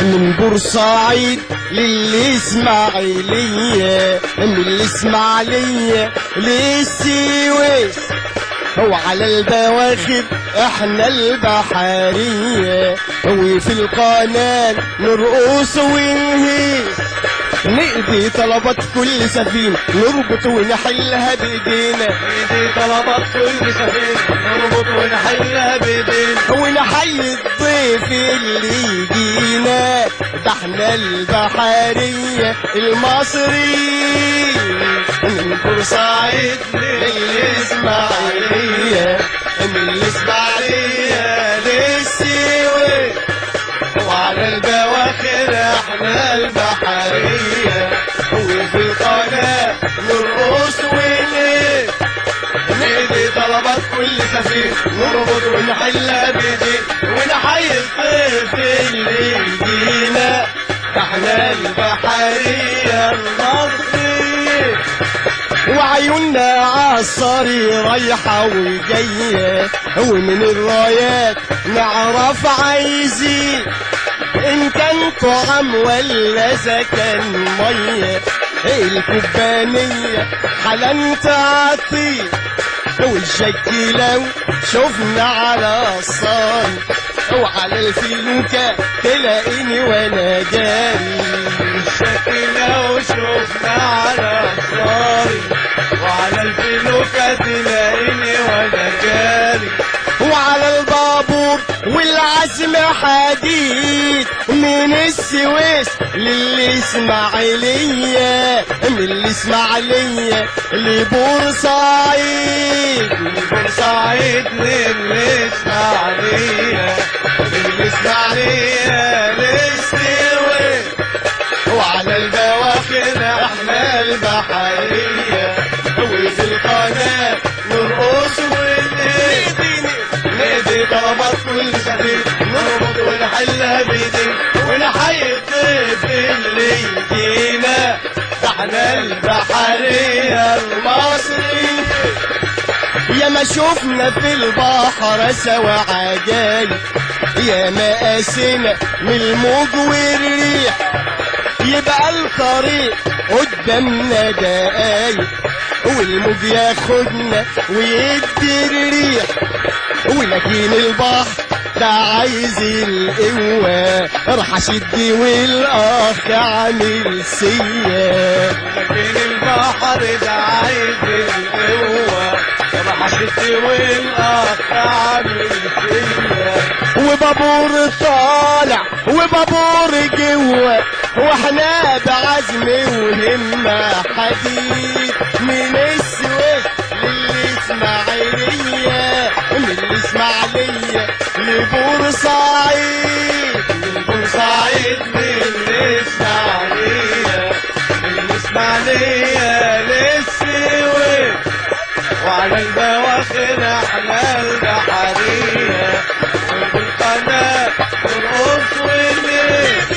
من بورسعيد للإسماعيلية، من الإسماعيلية للسويس، وعلى البواخر احنا البحرية، وفي القناة نرقص ونهيس، نقضي طلبات كل سفينة نربط ونحلها بايدينا، نقضي طلبات كل سفينة نربط ونحلها بايدينا، ونحيي الضيف اللي يجينا، ده احنا البحرية المصرية، من بورسعيد للإسماعيلية، من الإسماعيلية للسويس، وعلى البواخر احنا البحرية، وفي القناة نرقص ونهيس، نقضي طلبات كل سفينة نربط ونحلها بايدينا، ونحيي الضيف اللي يجينا، احنا البحرية المصرية. وعيوننا عالصري رايحة وجاية، ومن الرايات نعرف عايزين إن كان طعم ولا سكن مية، الكوبانية حالا تعطي، والشك لو شفنا على الصاري، وعلى الفلوكة تلاقيني وانا جاري، الشك لو شفنا على الصاري، وعلى الفلوكة تلاقيني وانا جاري، وعلى البابور والعزم حديد، من السويس للإسماعيلية، من الإسماعيلية لبورسعيد، من بورسعيد للإسماعيلية، من الإسماعيلية للسويس، وعلى البواخر احنا البحرية، وفي القناة نرقص ونهيس، نقضي طلبات كل سفينة نربط ونحلها بايدينا، ونحيي الضيف اللي يجينا، احنا البحرية المصرية. يا ما شفنا في البحر سوا عجايب، يا ما قاسنا من الموج والريح، يبقى الطريق قدامنا دقايق، والموج ياخدنا ويدي الريح، ولكن البحر ده عايز القوة، راح اشد والاخ عامل سيا، لكن البحر ده عايز القوة، راح اشد والاخ عامل سيا، وبابور طالع وبابور جوه، واحنا بعزم وهمة حديد، من السويس للإسماعيلية، من الإسماعيلية لبورسعيد، من بورسعيد للإسماعيلية، من الإسماعيلية للسويس، وعلى البواخر احنا البحرية، وفي القناة نرقص ونهيس،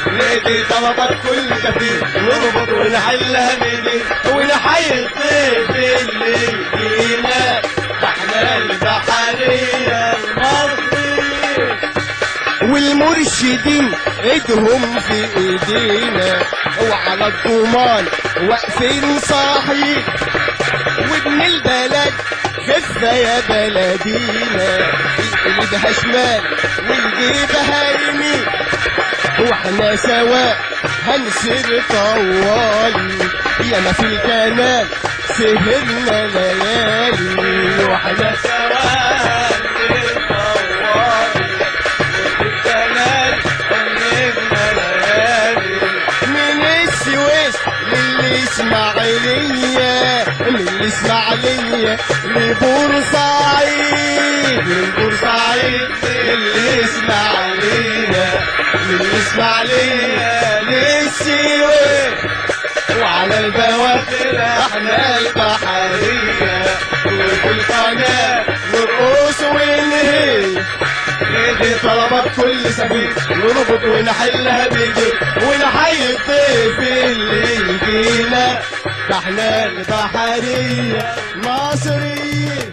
نقضي طلبات كل سفينة نربط ونحلها بايدينا، ونحيي الضيف اللي يجينا، احنا البحرية المصرية. والمرشدين ايدهم في ايدينا، وعلى الضمان واقفين صاحيين، وابن البلد خفة يا بلدينا، ايدها شمال ويجيبها يمين، واحنا سوا هنسير طوالي، يا ما في الكنال سهرنا ليالي، واحنا سوا هنسير طوالي، وفي الكنال هنبنى ليالي، من السويس للإسماعيلية، من الإسماعيلية لبورسعيد، من بورسعيد للإسماعيلية، من الإسماعيلية للسويس، وعلى البواخر احنا البحرية، وفي القناة نرقص ونهيس، نقضي طلبات كل سفينة نربط ونحلها بايدينا، ونحيي الضيف اللي يجينا، ده احنا البحرية مصرية.